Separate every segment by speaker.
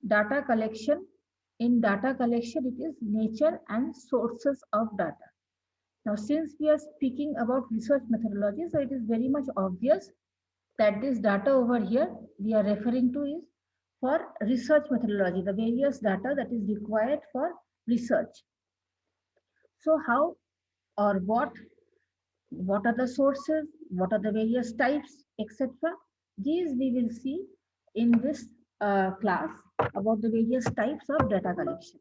Speaker 1: data collection. In data collection, it is nature and sources of data. Now, since we are speaking about research methodology, so it is very much obvious that this data over here we are referring to is for research methodology, the various data that is required for research. So how or what are the sources, what are the various types, etc. These we will see in this class about the various types of data collection.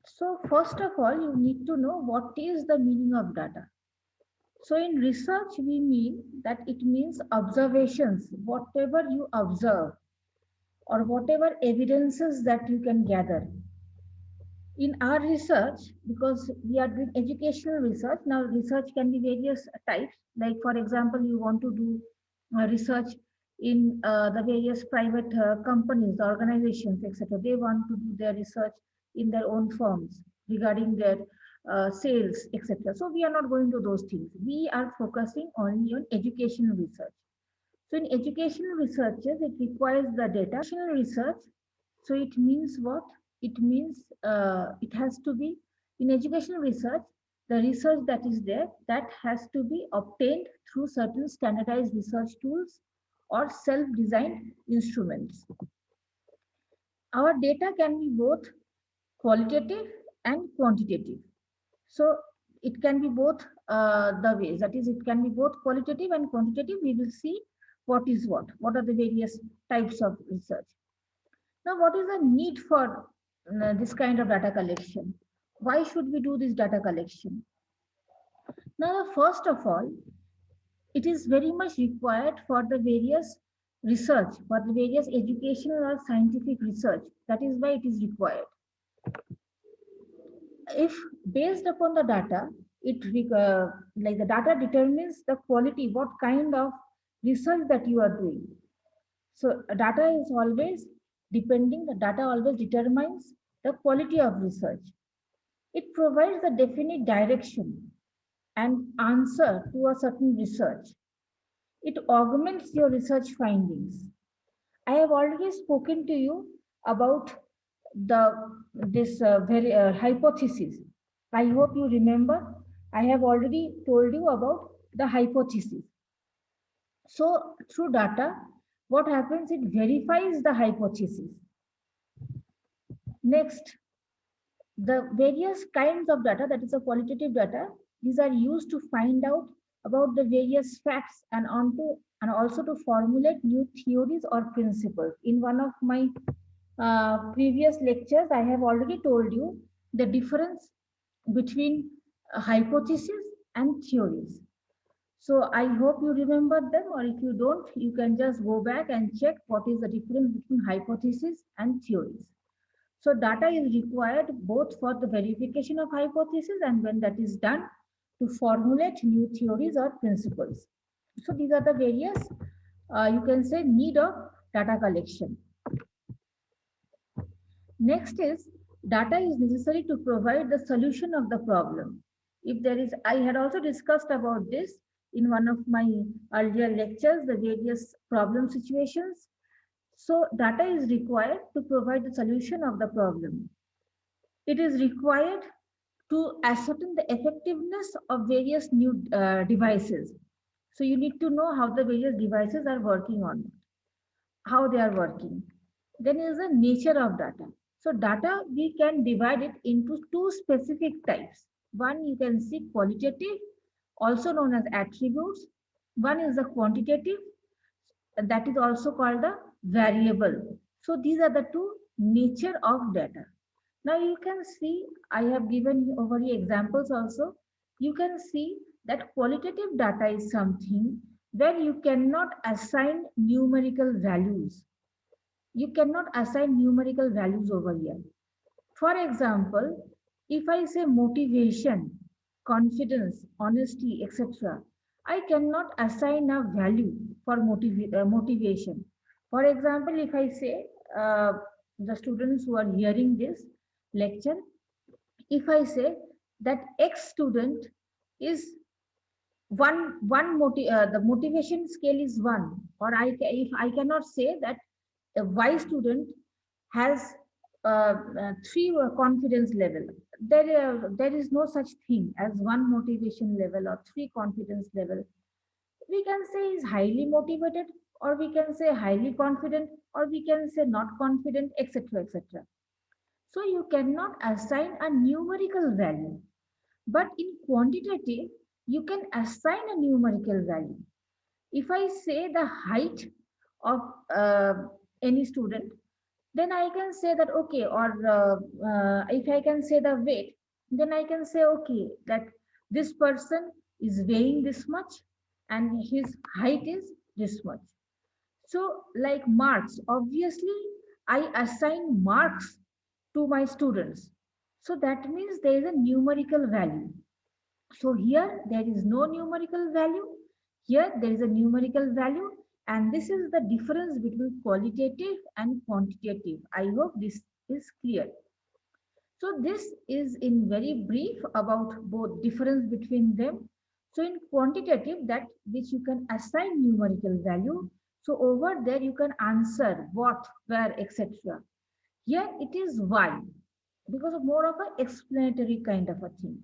Speaker 1: So first of all, you need to know what is the meaning of data. So in research, we mean that it means observations, whatever you observe or whatever evidences that you can gather. In our research, because we are doing educational research, now research can be various types. Like for example, you want to do research in the various private companies, organizations, etc. They want to do their research in their own firms regarding their sales, etc. So we are not going to those things. We are focusing only on educational research. So in educational researches, it requires the data. Educational research, so it means what? It means it has to be in educational research, the research that is there, that has to be obtained through certain standardized research tools or self-designed instruments. Our data can be both qualitative and quantitative. So it can be both the ways. That is, it can be both qualitative and quantitative. We will see what is what. What are the various types of research. Now, what is the need for this kind of data collection? Why should we do this data collection? Now, first of all, it is very much required for the various research, for the various educational or scientific research. That is why it is required. If based upon the data, like the data determines the quality, what kind of research that you are doing. So data is always depending, the data always determines the quality of research. It provides a definite direction and answer to a certain research. It augments your research findings. I have already spoken to you about the this very hypothesis. I hope you remember. I have already told you about the hypothesis. So through data, what happens? It verifies the hypothesis. Next, the various kinds of data, that is a qualitative data, these are used to find out about the various facts and also to formulate new theories or principles. In one of my previous lectures, I have already told you the difference between hypothesis and theories. So I hope you remember them, or if you don't, you can just go back and check what is the difference between hypothesis and theories. So data is required both for the verification of hypothesis and when that is done to formulate new theories or principles. So these are the various, you can say, need of data collection. Next is data is necessary to provide the solution of the problem. If there is, I had also discussed about this in one of my earlier lectures, the various problem situations. So data is required to provide the solution of the problem. It is required to ascertain the effectiveness of various new devices. So you need to know how the various devices are working on, how they are working. Then is the nature of data. So data, we can divide it into two specific types. One you can see qualitative, also known as attributes. One is the quantitative, that is also called the variable. So these are the two nature of data. Now you can see, I have given over here examples also. You can see that qualitative data is something where you cannot assign numerical values. You cannot assign numerical values over here. For example, if I say motivation, confidence, honesty, etc., I cannot assign a value for motivation. For example, if I say the students who are hearing this lecture, if I say that X student is the motivation scale is one, or if I cannot say that a Y student has three confidence level. There is no such thing as one motivation level or three confidence level. We can say is highly motivated, or we can say highly confident, or we can say not confident, etc. etc. So you cannot assign a numerical value, but in quantitative, you can assign a numerical value. If I say the height of any student, then I can say that okay, or if I can say the weight, then I can say okay, that this person is weighing this much and his height is this much. So, like marks, obviously, I assign marks to my students. So that means there is a numerical value. So here there is no numerical value. Here there is a numerical value, and this is the difference between qualitative and quantitative. I hope this is clear. So this is in very brief about both difference between them. So in quantitative, that which you can assign numerical value. So over there you can answer what, where, etc. Here it is why, because of more of an explanatory kind of a thing.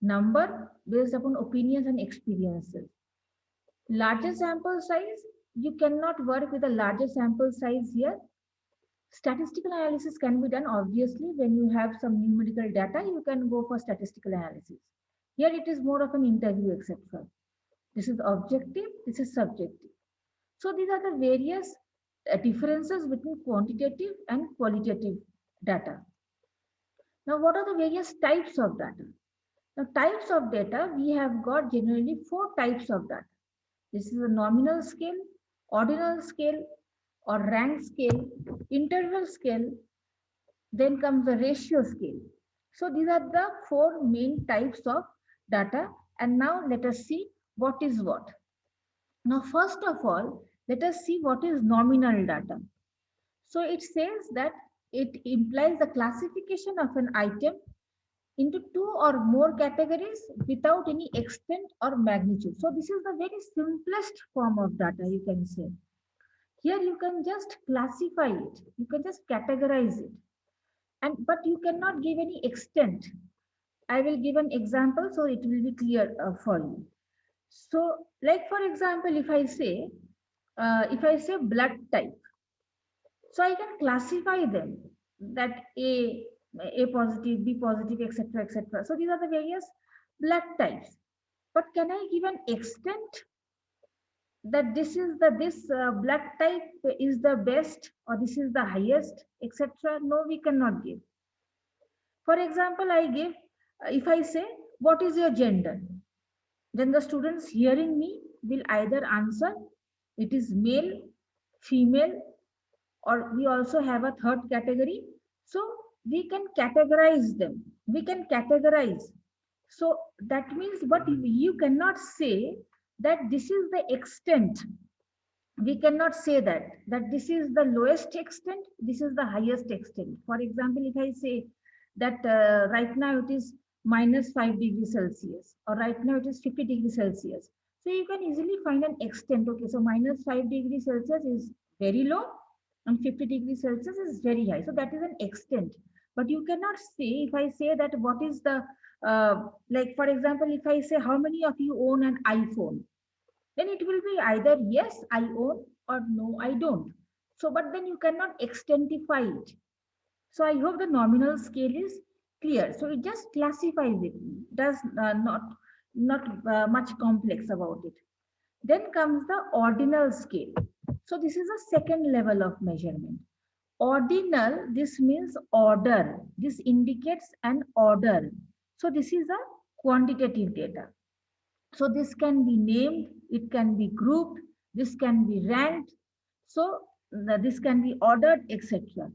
Speaker 1: Number based upon opinions and experiences. Larger sample size, you cannot work with a larger sample size here. Statistical analysis can be done obviously when you have some numerical data, you can go for statistical analysis. Here it is more of an interview, etc. This is objective, this is subjective. So these are the various differences between quantitative and qualitative data. Now, what are the various types of data? Now, types of data, we have got generally four types of data. This is a nominal scale, ordinal scale, or rank scale, interval scale, then comes the ratio scale. So these are the four main types of data. And now let us see what is what. Now, first of all, let us see what is nominal data. So it says that it implies the classification of an item into two or more categories without any extent or magnitude. So this is the very simplest form of data, you can say. Here you can just classify it, you can just categorize it, and but you cannot give any extent. I will give an example so it will be clear for you. So, like for example, if I say blood type, so I can classify them that A positive, B positive, etc., etc. So these are the various blood types. But can I give an extent that this blood type is the best or this is the highest, etc.? No, we cannot give. For example, I give if I say what is your gender, then the students hearing me will either answer it is male, female, or we also have a third category. So we can categorize them. We can categorize. So that means, but you cannot say that this is the extent. We cannot say that this is the lowest extent, this is the highest extent. For example, if I say that right now it is -5 degrees Celsius, or right now it is 50 degrees Celsius. So you can easily find an extent. Okay, so -5 degrees Celsius is very low and 50 degrees Celsius is very high. So that is an extent. But you cannot say, if I say that what is the, like for example, if I say how many of you own an iPhone, then it will be either yes, I own, or no, I don't. So, but then you cannot extentify it. So I hope the nominal scale is clear. So it just classifies it, does not much complex about it. Then comes the ordinal scale. So this is a second level of measurement. Ordinal, this means order. This indicates an order. So this is a quantitative data. So this can be named, it can be grouped, this can be ranked. So this can be ordered, etc.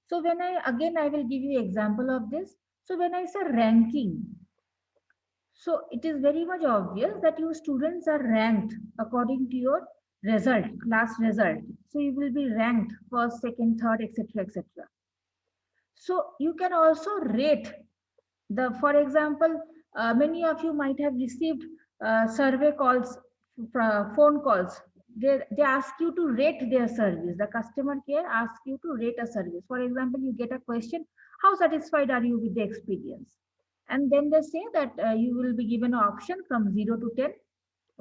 Speaker 1: So when I will give you example of this. So when I say ranking, so it is very much obvious that your students are ranked according to your result, class result. So you will be ranked first, second, third, etc., etc. So you can also rate the, for example, many of you might have received survey calls, phone calls they ask you to rate their service. The customer care asks you to rate a service. For example, you get a question, how satisfied are you with the experience? And then they say that you will be given an option from 0 to 10.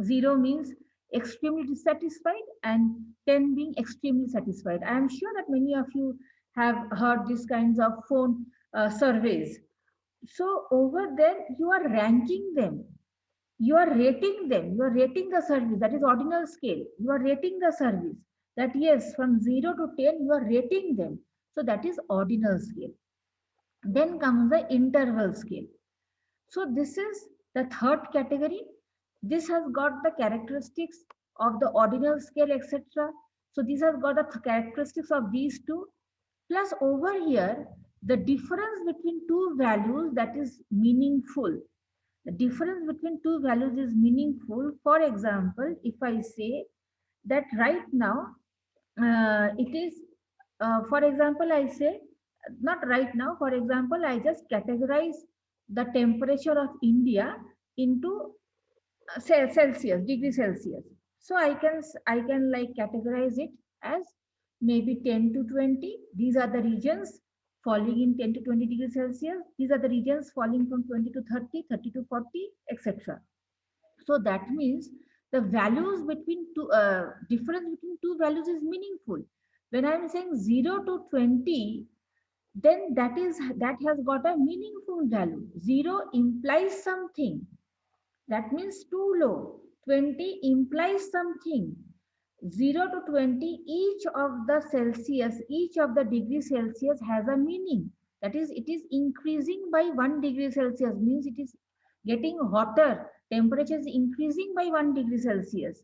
Speaker 1: 0 means extremely dissatisfied and 10 being extremely satisfied. I am sure that many of you have heard these kinds of phone surveys. So over there, you are ranking them, you are rating them, you are rating the service, that is ordinal scale. You are rating the service, that yes, from 0 to 10, you are rating them. So that is ordinal scale. Then comes the interval scale. So this is the third category. This has got the characteristics of the ordinal scale, etc. So these have got the characteristics of these two. Plus over here, the difference between two values, that is meaningful. The difference between two values is meaningful. For example, if I say that right now, it is, for example, I say, not right now, for example, I just categorize the temperature of India into Celsius, degree Celsius. So I can like categorize it as maybe 10 to 20. These are the regions falling in 10 to 20 degrees Celsius. These are the regions falling from 20 to 30, 30 to 40, etc. So that means the values between two, difference between two values is meaningful. When I am saying 0 to 20, then that has got a meaningful value. 0 implies something, that means too low. 20 implies something. 0 to 20, each of the Celsius, each of the degree Celsius has a meaning. That is, it is increasing by 1 degree Celsius, means it is getting hotter. Temperature is increasing by 1 degree Celsius.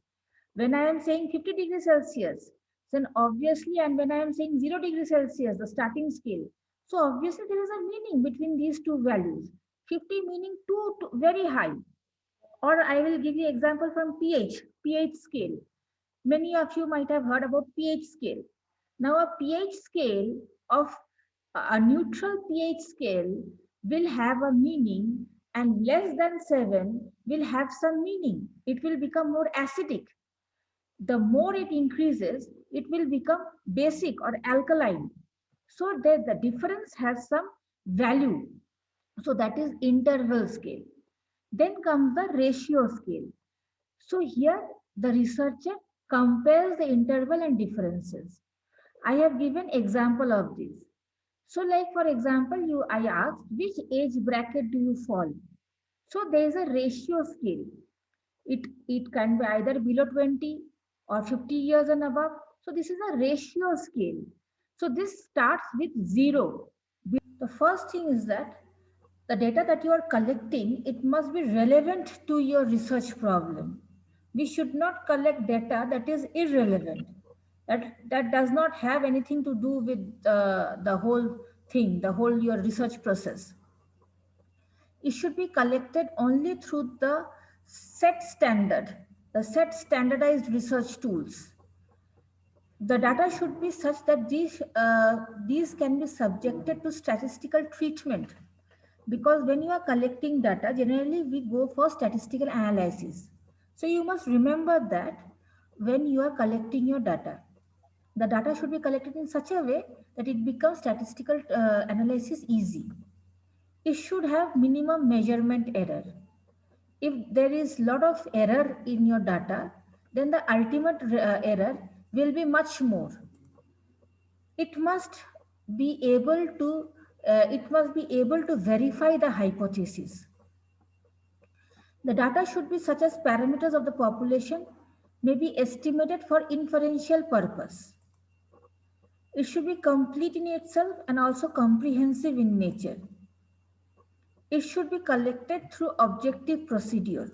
Speaker 1: When I am saying 50 degrees Celsius, then obviously, and when I am saying 0 degrees Celsius, the starting scale, so obviously there is a meaning between these two values. 50 meaning too very high. Or I will give you example from pH scale. Many of you might have heard about pH scale. Now a pH scale of a neutral pH scale will have a meaning, and less than 7 will have some meaning. It will become more acidic. The more it increases, it will become basic or alkaline. So the difference has some value. So that is interval scale. Then comes the ratio scale. So here the researcher compares the interval and differences. I have given example of this. So like for example, I asked which age bracket do you fall? So there is a ratio scale. It can be either below 20 or 50 years and above. So this is a ratio scale. So this starts with 0. The first thing is that the data that you are collecting, it must be relevant to your research problem. We should not collect data that is irrelevant, that does not have anything to do with the whole thing, the whole your research process. It should be collected only through the set standardized research tools. The data should be such that these can be subjected to statistical treatment, because when you are collecting data, generally we go for statistical analysis. So you must remember that when you are collecting your data, the data should be collected in such a way that it becomes statistical analysis easy. It should have minimum measurement error. If there is lot of error in your data, then the ultimate error will be much more. It must be able to verify the hypothesis. The data should be such as parameters of the population may be estimated for inferential purpose. It should be complete in itself and also comprehensive in nature. It should be collected through objective procedure.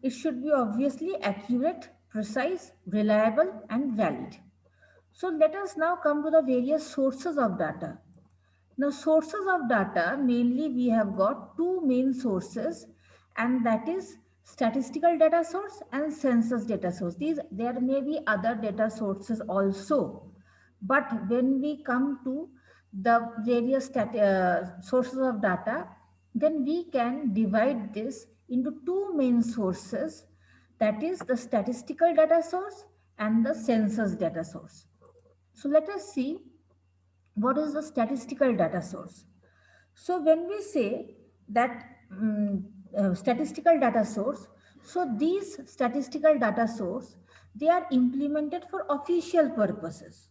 Speaker 1: It should be obviously accurate, precise, reliable, and valid. So let us now come to the various sources of data. Now, sources of data, mainly we have got two main sources, and that is statistical data source and census data source. There may be other data sources also, but when we come to the various sources of data, then we can divide this into two main sources. That is the statistical data source and the census data source. So let us see what is the statistical data source. So when we say that statistical data source, so these statistical data source, they are implemented for official purposes.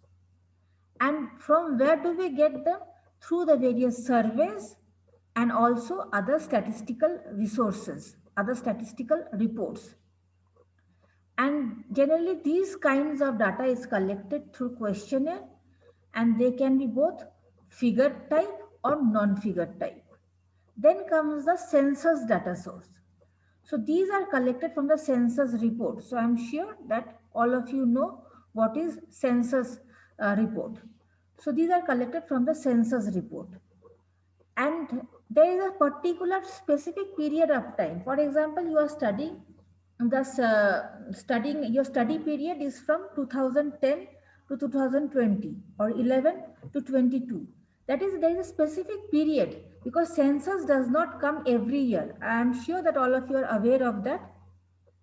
Speaker 1: And from where do we get them? Through the various surveys and also other statistical resources, other statistical reports. And generally these kinds of data is collected through questionnaire, and they can be both figure type or non-figure type. Then comes the census data source. So these are collected from the census report. So I'm sure that all of you know what is census report. So these are collected from the census report. And there is a particular specific period of time. For example, you are studying your study period is from 2010 to 2020 or 11 to 22. That is, there is a specific period because census does not come every year. I am sure that all of you are aware of that.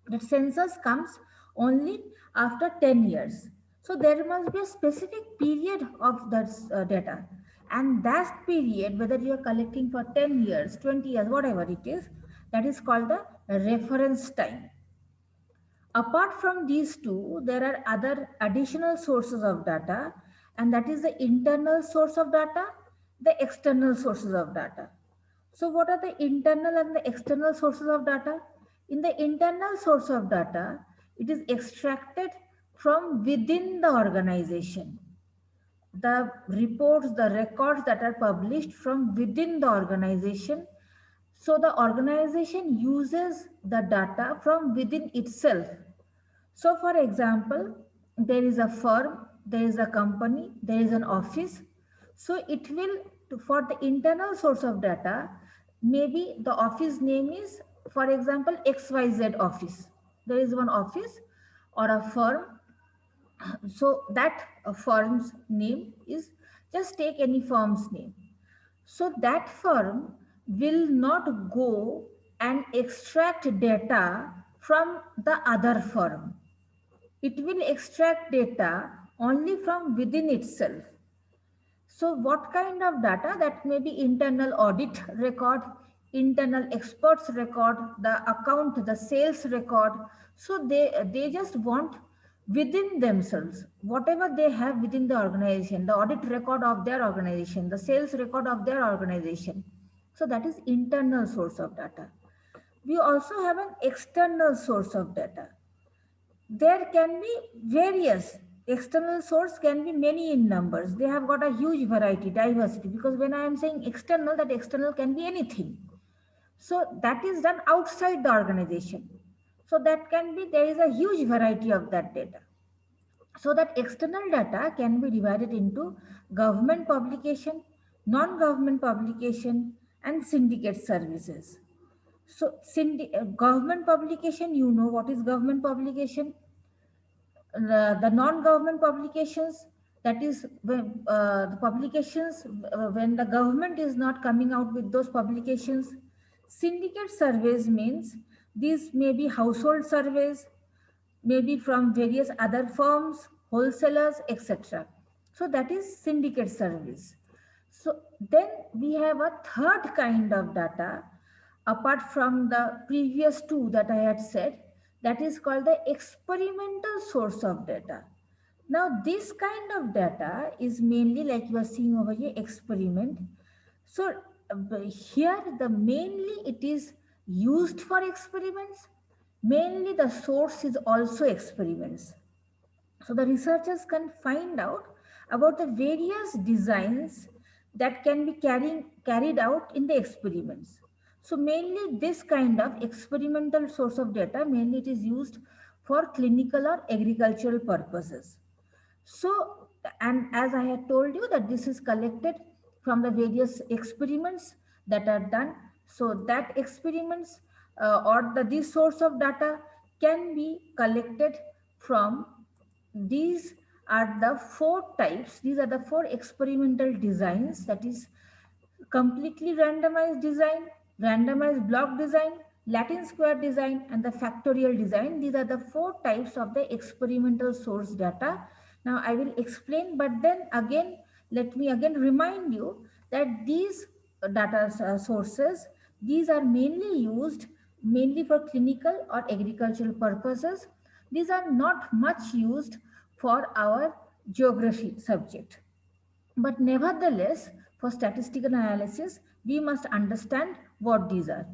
Speaker 1: That census comes only after 10 years. So there must be a specific period of that data. And that period, whether you are collecting for 10 years, 20 years, whatever it is, that is called the reference time. Apart from these two, there are other additional sources of data, and that is the internal source of data, the external sources of data. So what are the internal and the external sources of data? In the internal source of data, it is extracted from within the organization. The reports, the records that are published from within the organization. So the organization uses the data from within itself. So for example, there is a firm, there is a company, there is an office. So it will, for the internal source of data, maybe the office name is, for example, XYZ office. There is one office or a firm. So that firm's name is, just take any firm's name. So that firm will not go and extract data from the other firm. It will extract data only from within itself. So what kind of data? That may be internal audit record, internal experts record, the account, the sales record. So they just want within themselves, whatever they have within the organization, the audit record of their organization, the sales record of their organization. So that is internal source of data. We also have an external source of data. There can be various external source, can be many in numbers. They have got a huge variety, diversity, because when I am saying external, that external can be anything. So that is done outside the organization. So that can be, there is a huge variety of that data. So that external data can be divided into government publication, non-government publication, and syndicate services. So government publication, you know what is government publication? The non-government publications, that is when the publications when the government is not coming out with those publications. Syndicate surveys means these may be household surveys, maybe from various other firms, wholesalers, etc. So that is syndicate surveys. So then we have a third kind of data apart from the previous two that I had said, that is called the experimental source of data. Now this kind of data is mainly, like you are seeing over here, experiment. So here the mainly it is used for experiments. Mainly the source is also experiments. So the researchers can find out about the various designs that can be carried out in the experiments. So mainly this kind of experimental source of data, mainly it is used for clinical or agricultural purposes. So, and as I had told you that this is collected from the various experiments that are done. So that experiments or this source of data can be collected from, these are the four types. These are the four experimental designs, that is completely randomized design, randomized block design, Latin square design, and the factorial design. These are the four types of the experimental source data. Now I will explain, but then again, let me again remind you that these data sources, these are mainly used mainly for clinical or agricultural purposes. These are not much used for our geography subject. But nevertheless, for statistical analysis, we must understand what these are.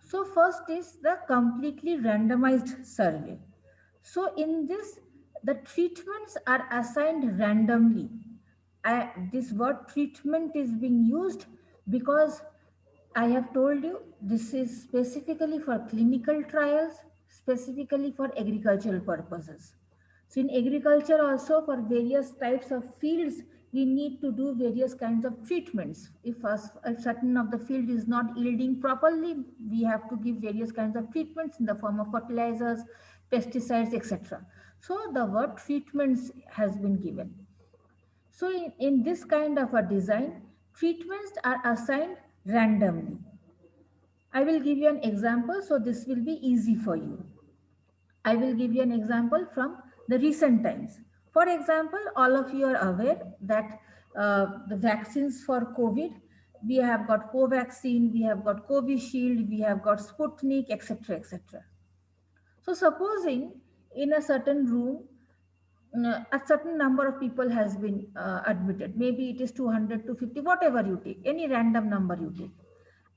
Speaker 1: So first is the completely randomized survey. So in this, the treatments are assigned randomly. This word treatment is being used because I have told you this is specifically for clinical trials, specifically for agricultural purposes. So in agriculture also, for various types of fields, we need to do various kinds of treatments. If a certain of the field is not yielding properly, we have to give various kinds of treatments in the form of fertilizers, pesticides, etc. So the word treatments has been given. So in this kind of a design, treatments are assigned randomly. I will give you an example, so this will be easy for you. I will give you an example from the recent times. For example, all of you are aware that the vaccines for COVID, we have got Covaxin, we have got Covishield, we have got Sputnik, etc., etc. So supposing in a certain room, a certain number of people has been admitted. Maybe it is 200 to 50, whatever you take, any random number you take.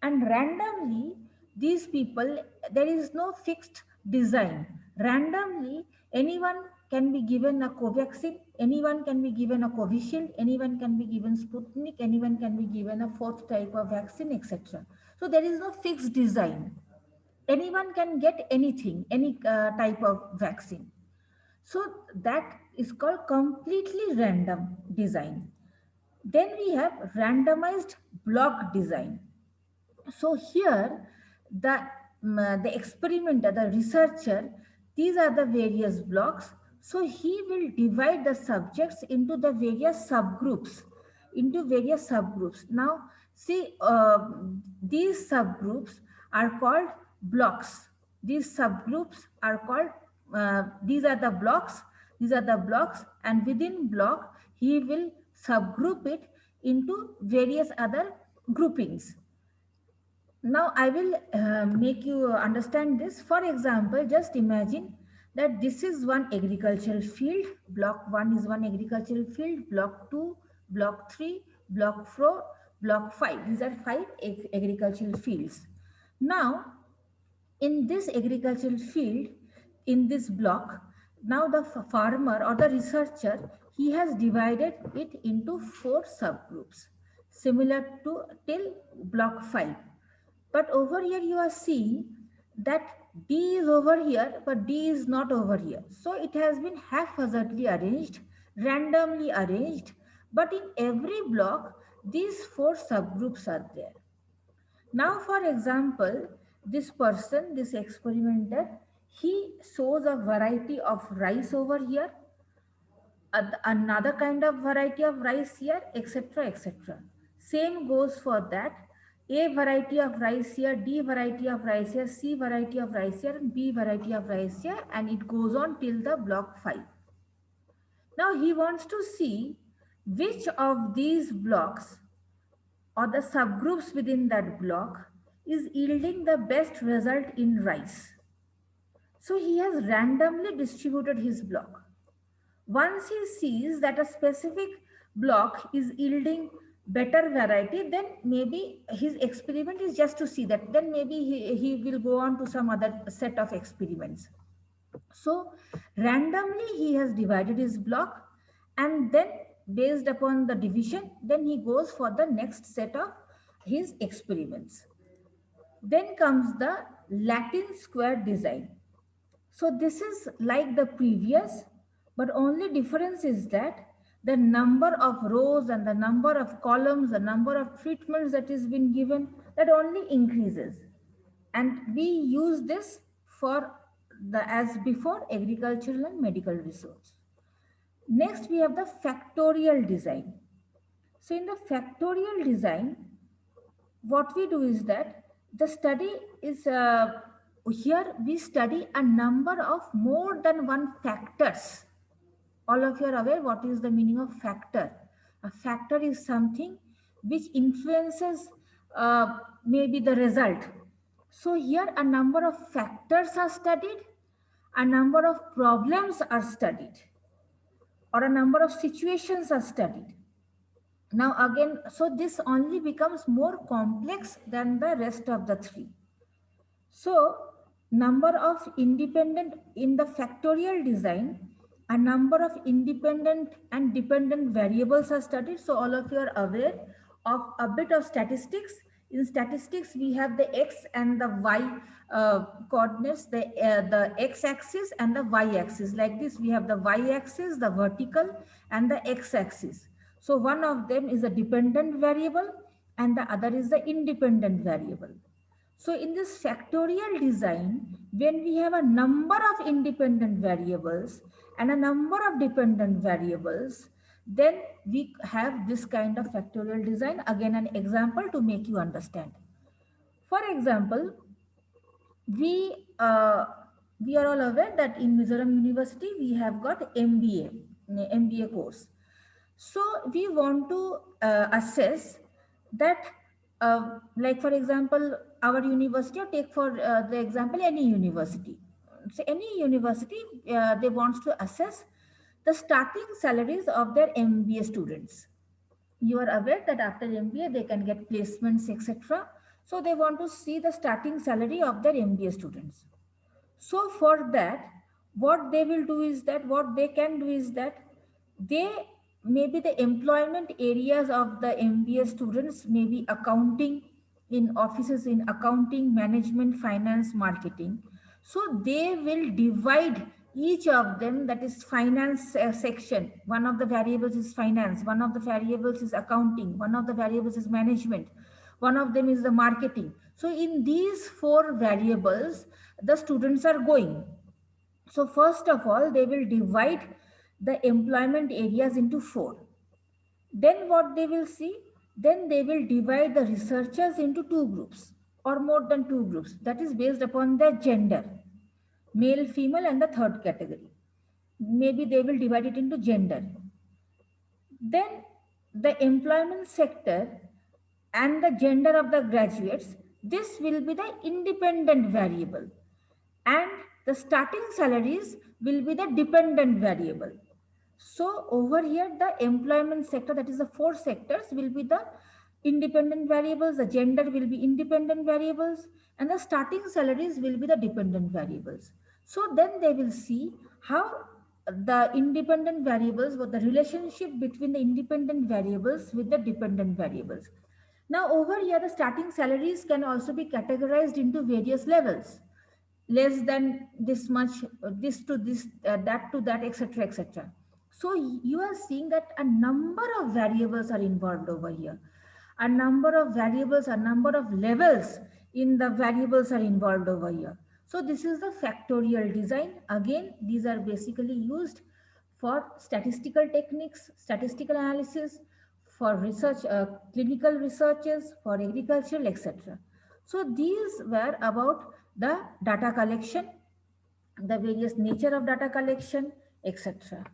Speaker 1: And randomly, these people, there is no fixed design. Randomly, anyone can be given a Covaxin, anyone can be given a Covishield, anyone can be given Sputnik, anyone can be given a fourth type of vaccine, etc. So there is no fixed design. Anyone can get anything, any type of vaccine. So that is called completely random design. Then we have randomized block design. So here the experimenter, the researcher, these are the various blocks. So he will divide the subjects into the various subgroups, Now see, these subgroups are called blocks. These subgroups are called, these are the blocks, and within block, he will subgroup it into various other groupings. Now I will make you understand this. For example, just imagine that this is one agricultural field. Block 1 is one agricultural field. Block 2, block 3, block 4, block 5. These are 5 agricultural fields. Now, in this agricultural field, in this block, now the farmer or the researcher, he has divided it into 4 subgroups, similar to till block 5. But over here you are seeing that D is over here, but D is not over here. So it has been haphazardly arranged, randomly arranged, but in every block, these 4 subgroups are there. Now, for example, this person, this experimenter, he shows a variety of rice over here, another kind of variety of rice here, etc., etc. Same goes for that. A variety of rice here, D variety of rice here, C variety of rice here, and B variety of rice here, and it goes on till the block 5. Now he wants to see which of these blocks or the subgroups within that block is yielding the best result in rice. So he has randomly distributed his block. Once he sees that a specific block is yielding better variety, then maybe his experiment is just to see that. Then maybe he will go on to some other set of experiments. So randomly he has divided his block, and then based upon the division, then he goes for the next set of his experiments. Then comes the Latin square design. So this is like the previous, but only difference is that the number of rows and the number of columns, the number of treatments that is been given, that only increases. And we use this for the, as before, agricultural and medical research. Next, we have the factorial design. So in the factorial design, what we do is that the study is here we study a number of more than one factors. All of you are aware what is the meaning of factor. A factor is something which influences maybe the result. So here a number of factors are studied, a number of problems are studied, or a number of situations are studied. Now again, so this only becomes more complex than the rest of the three. So number of independent in the factorial design, a number of independent and dependent variables are studied. So all of you are aware of a bit of statistics. In statistics, we have the x and the y coordinates, the x-axis and the y-axis. Like this, we have the y-axis, the vertical, and the x-axis. So one of them is a dependent variable and the other is the independent variable. So in this factorial design, when we have a number of independent variables and a number of dependent variables, then we have this kind of factorial design. Again, an example to make you understand. For example, we are all aware that in Mizoram University, we have got MBA course. So we want to assess that, like for example, our university, or take for the example, any university. So any university, they wants to assess the starting salaries of their MBA students. You are aware that after MBA, they can get placements, etc. So they want to see the starting salary of their MBA students. So for that, what they will do is that, what they can do is that, they maybe the employment areas of the MBA students may be accounting, in offices in accounting, management, finance, marketing. So they will divide each of them, that is finance section. One of the variables is finance, one of the variables is accounting, one of the variables is management, one of them is the marketing. So in these four variables, the students are going. So first of all, they will divide the employment areas into four. Then what they will see, then they will divide the researchers into two groups or more than two groups. That is based upon their gender, male, female, and the third category. Maybe they will divide it into gender. Then the employment sector and the gender of the graduates, this will be the independent variable. And the starting salaries will be the dependent variable. So over here, the employment sector, that is the four sectors, will be the independent variables, the gender will be independent variables, and the starting salaries will be the dependent variables. So then they will see how the independent variables, what the relationship between the independent variables with the dependent variables. Now over here, the starting salaries can also be categorized into various levels. Less than this much, this to this, that to that, etc., etc. So you are seeing that a number of variables are involved over here. A number of variables, a number of levels in the variables are involved over here. So this is the factorial design. Again, these are basically used for statistical techniques, statistical analysis, for research, clinical researches, for agricultural, etc. So these were about the data collection, the various nature of data collection, etc.